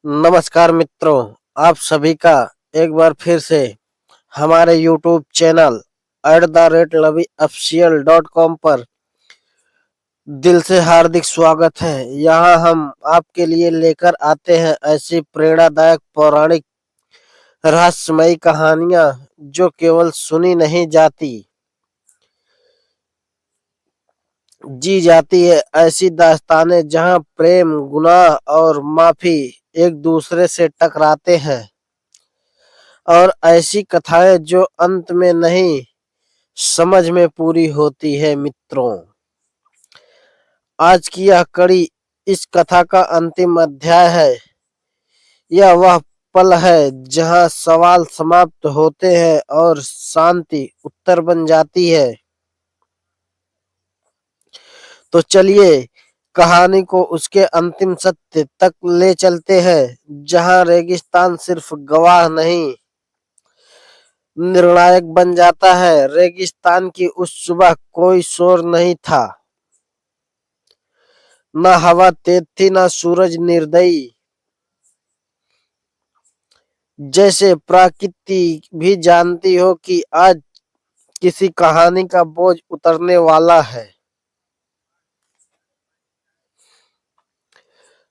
नमस्कार मित्रों, आप सभी का एक बार फिर से हमारे YouTube चैनल @LaviOfficial.com पर दिल से हार्दिक स्वागत है। यहाँ हम आपके लिए लेकर आते हैं ऐसी प्रेरणादायक पौराणिक रहस्यमयी कहानियाँ जो केवल सुनी नहीं जी जाती है। ऐसी दास्तानें जहाँ प्रेम, गुनाह और माफी एक दूसरे से टकराते हैं, और ऐसी कथाएं जो अंत में नहीं समझ में पूरी होती है। मित्रों, आज की यह कड़ी इस कथा का अंतिम अध्याय है। यह वह पल है जहां सवाल समाप्त होते हैं और शांति उत्तर बन जाती है। तो चलिए कहानी को उसके अंतिम सत्य तक ले चलते हैं, जहां रेगिस्तान सिर्फ गवाह नहीं, निर्णायक बन जाता है। रेगिस्तान की उस सुबह कोई शोर नहीं था, न हवा तेज थी, न सूरज निर्दयी। जैसे प्रकृति भी जानती हो कि आज किसी कहानी का बोझ उतरने वाला है।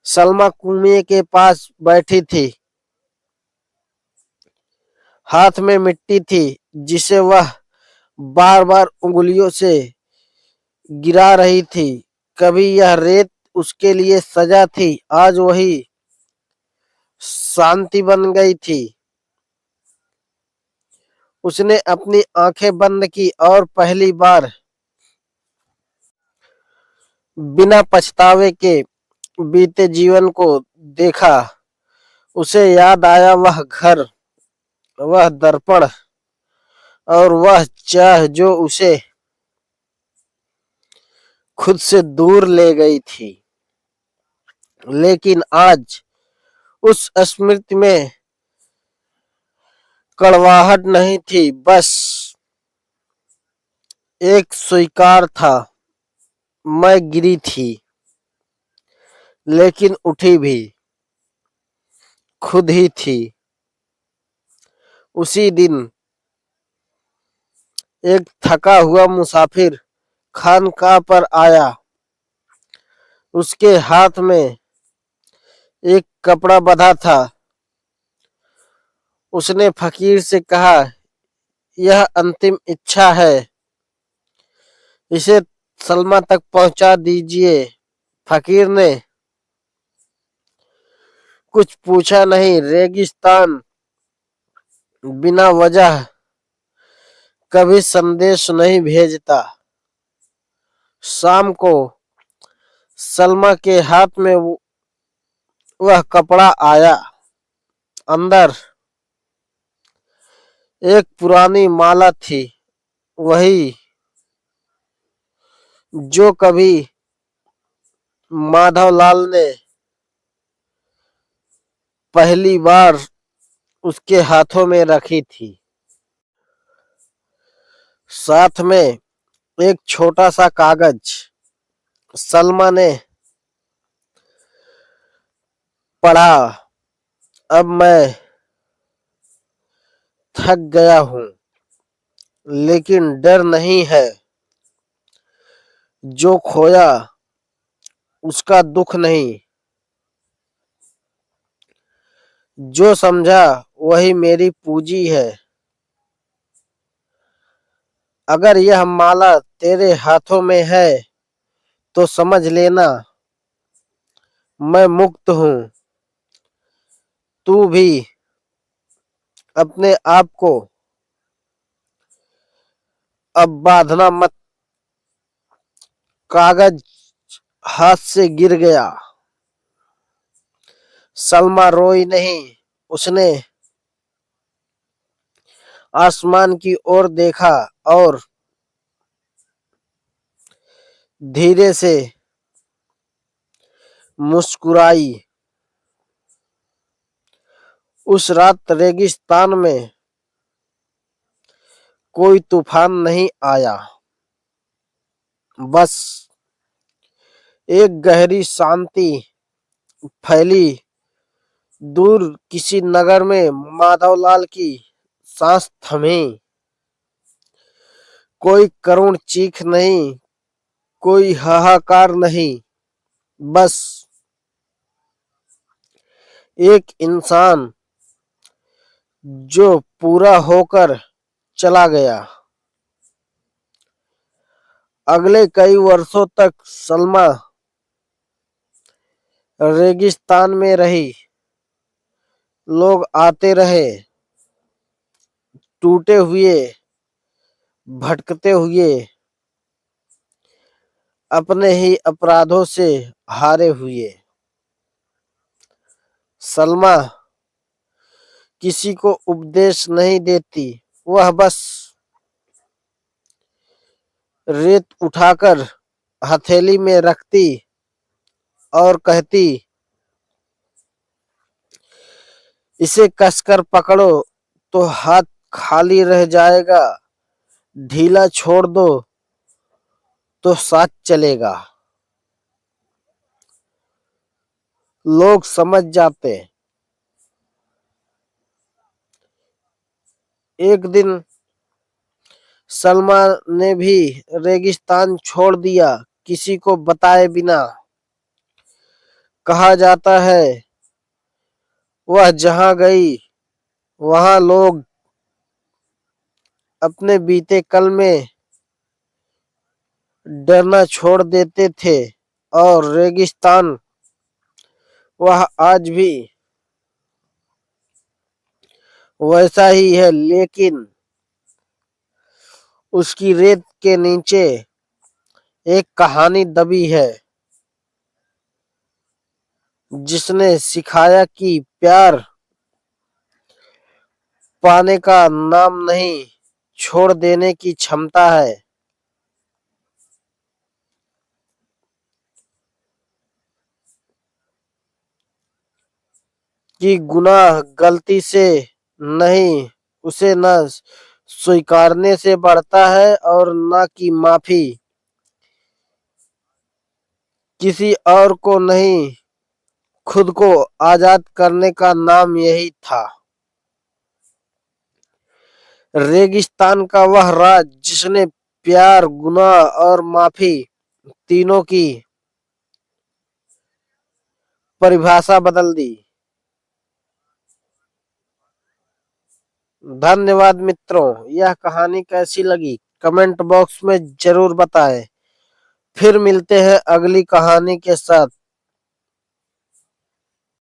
सलमा कुएं के पास बैठी थी, हाथ में मिट्टी थी जिसे वह बार बार उंगलियों से गिरा रही थी। कभी यह रेत उसके लिए सजा थी, आज वही शांति बन गई थी। उसने अपनी आंखें बंद की और पहली बार बिना पछतावे के बीते जीवन को देखा। उसे याद आया वह घर, वह दर्पण और वह चाह जो उसे खुद से दूर ले गई थी। लेकिन आज उस स्मृति में कड़वाहट नहीं थी, बस एक स्वीकार था। मैं गिरी थी, लेकिन उठी भी खुद ही थी। उसी दिन एक थका हुआ मुसाफिर खानकाह पर आया। उसके हाथ में एक कपड़ा बंधा था। उसने फकीर से कहा, यह अंतिम इच्छा है, इसे सलमा तक पहुंचा दीजिए। फकीर ने कुछ पूछा नहीं। रेगिस्तान बिना वजह कभी संदेश नहीं भेजता। शाम को सलमा के हाथ में वह कपड़ा आया। अंदर एक पुरानी माला थी, वही जो कभी माधवलाल ने पहली बार उसके हाथों में रखी थी। साथ में एक छोटा सा कागज। सलमा ने पढ़ा, अब मैं थक गया हूं, लेकिन डर नहीं है। जो खोया उसका दुख नहीं, जो समझा वही मेरी पूंजी है। अगर यह माला तेरे हाथों में है तो समझ लेना, मैं मुक्त हूं। तू भी अपने आप को अब बांधना मत। कागज हाथ से गिर गया। सलमा रोई नहीं। उसने आसमान की ओर देखा और धीरे से मुस्कुराई। उस रात रेगिस्तान में कोई तूफान नहीं आया, बस एक गहरी शांति फैली दूर किसी नगर में माधवलाल की सांस थमी। कोई करुण चीख नहीं, कोई हाहाकार नहीं, बस एक इंसान जो पूरा होकर चला गया। अगले कई वर्षों तक सलमा रेगिस्तान में रही। लोग आते रहे, टूटे हुए, भटकते हुए, अपने ही अपराधों से हारे हुए। सलमा किसी को उपदेश नहीं देती, वह बस रेत उठाकर हथेली में रखती और कहती, इसे कसकर पकड़ो तो हाथ खाली रह जाएगा, ढीला छोड़ दो तो साथ चलेगा। लोग समझ जाते। एक दिन सलमा ने भी रेगिस्तान छोड़ दिया, किसी को बताए बिना। कहा जाता है वह जहां गई वहां लोग अपने बीते कल में डरना छोड़ देते थे, और रेगिस्तान वह आज भी वैसा ही है, लेकिन उसकी रेत के नीचे एक कहानी दबी है, जिसने सिखाया कि प्यार पाने का नाम नहीं, छोड़ देने की क्षमता है। कि गुनाह गलती से नहीं, उसे न स्वीकारने से बढ़ता है, और न कि माफी किसी और को नहीं, खुद को आजाद करने का नाम यही था। रेगिस्तान का वह राज जिसने प्यार, गुनाह और माफी तीनों की परिभाषा बदल दी। धन्यवाद मित्रों, यह कहानी कैसी लगी कमेंट बॉक्स में जरूर बताएं। फिर मिलते हैं अगली कहानी के साथ।